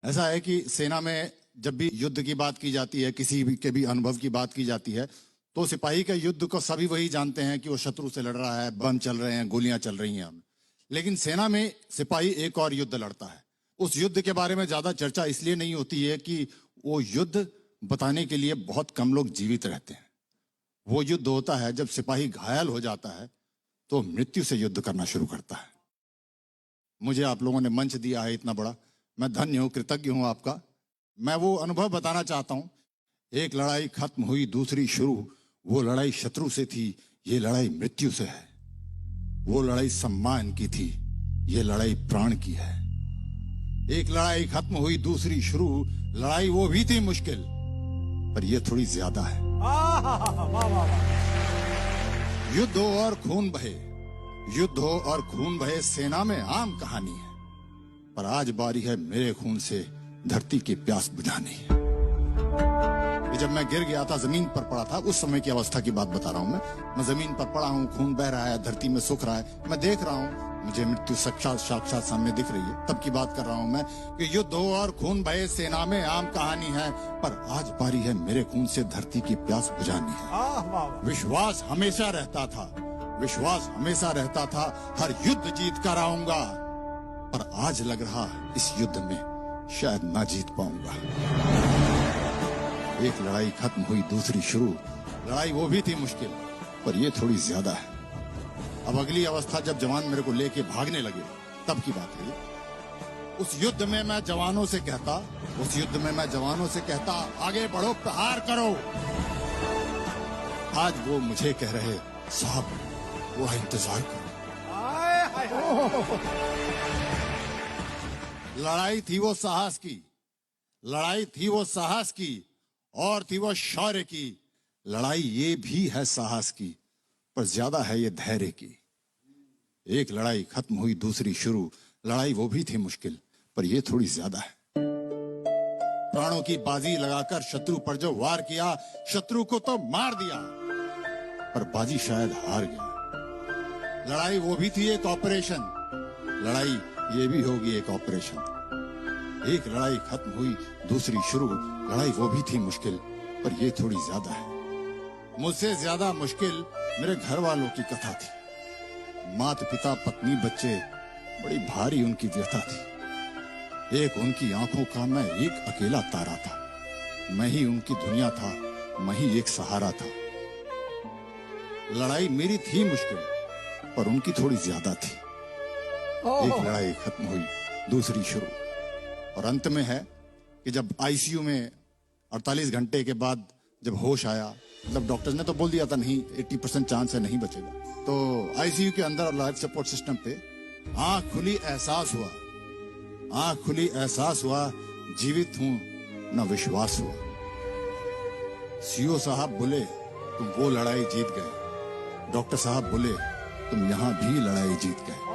ऐसा है कि सेना में जब भी युद्ध की बात की जाती है, किसी भी के भी अनुभव की बात की जाती है, तो सिपाही के युद्ध को सभी वही जानते हैं कि वो शत्रु से लड़ रहा है, बम चल रहे हैं, गोलियां चल रही हैं। लेकिन सेना में सिपाही एक और युद्ध लड़ता है। उस युद्ध के बारे में ज्यादा चर्चा इसलिए नहीं होती है कि वो युद्ध बताने के लिए बहुत कम लोग जीवित रहते हैं। वो युद्ध होता है जब सिपाही घायल हो जाता है तो मृत्यु से युद्ध करना शुरू करता है। मुझे आप लोगों ने मंच दिया है इतना बड़ा, मैं धन्य हूं, कृतज्ञ हूं आपका। मैं वो अनुभव बताना चाहता हूं। एक लड़ाई खत्म हुई, दूसरी शुरू। वो लड़ाई शत्रु से थी, ये लड़ाई मृत्यु से है। वो लड़ाई सम्मान की थी, ये लड़ाई प्राण की है। एक लड़ाई खत्म हुई, दूसरी शुरू। लड़ाई वो भी थी मुश्किल, पर ये थोड़ी ज्यादा है। युद्ध हो और खून बहे, युद्ध हो और खून बहे, सेना में आम कहानी है। पर आज बारी है मेरे खून से धरती की प्यास बुझानी है। जब मैं गिर गया था, जमीन पर पड़ा था, उस समय की अवस्था की बात बता रहा हूं मैं जमीन पर पड़ा हूं, खून बह रहा है, धरती में सुख रहा है, मैं देख रहा हूं, मुझे मृत्यु साक्षात सामने दिख रही है। तब की बात कर रहा हूं मैं कि युद्ध हो और खून बहे, सेना में आम कहानी है, पर आज बारी है मेरे खून से धरती की प्यास बुझानी है। विश्वास हमेशा रहता था, विश्वास हमेशा रहता था, हर युद्ध जीत कर आऊंगा, पर आज लग रहा इस युद्ध में शायद ना जीत पाऊंगा। एक लड़ाई खत्म हुई, दूसरी शुरू। लड़ाई वो भी थी मुश्किल, पर ये थोड़ी ज्यादा है। अब अगली अवस्था जब जवान मेरे को लेके भागने लगे, तब की बात है। उस युद्ध में मैं जवानों से कहता, उस युद्ध में मैं जवानों से कहता, आगे बढ़ो, प्रहार करो। आज वो मुझे कह रहे, साहब थोड़ा इंतजार करो। लड़ाई थी वो साहस की, लड़ाई थी वो साहस की, और थी वो शौर्य की। लड़ाई ये भी है साहस की, पर ज्यादा है ये धैर्य की। एक लड़ाई खत्म हुई, दूसरी शुरू। लड़ाई वो भी थी मुश्किल, पर ये थोड़ी ज्यादा है। प्राणों की बाजी लगाकर शत्रु पर जो वार किया, शत्रु को तो मार दिया, पर बाजी शायद हार गया। लड़ाई वो भी थी एक ऑपरेशन, लड़ाई ये भी होगी एक ऑपरेशन। एक लड़ाई खत्म हुई, दूसरी शुरू। लड़ाई वो भी थी मुश्किल, पर ये थोड़ी ज्यादा है। मुझसे ज्यादा मुश्किल मेरे घर वालों की कथा थी। माता पिता, पत्नी, बच्चे, बड़ी भारी उनकी व्यथा थी। एक उनकी आंखों का मैं एक अकेला तारा था। मैं ही उनकी दुनिया था, मैं ही एक सहारा था। लड़ाई मेरी थी मुश्किल, पर उनकी थोड़ी ज्यादा थी। एक लड़ाई खत्म हुई, दूसरी शुरू। और अंत में है कि जब आईसीयू में 48 घंटे के बाद जब होश आया, मतलब डॉक्टर्स ने तो बोल दिया था नहीं, 80% चांस है नहीं बचेगा, तो आईसीयू के अंदर और लाइफ सपोर्ट सिस्टम पे आंख खुली, एहसास हुआ, आंख खुली, एहसास हुआ, जीवित हूं, ना विश्वास हुआ। सीओ साहब बोले, तुम वो लड़ाई जीत गए। डॉक्टर साहब बोले, तुम यहां भी लड़ाई जीत गए।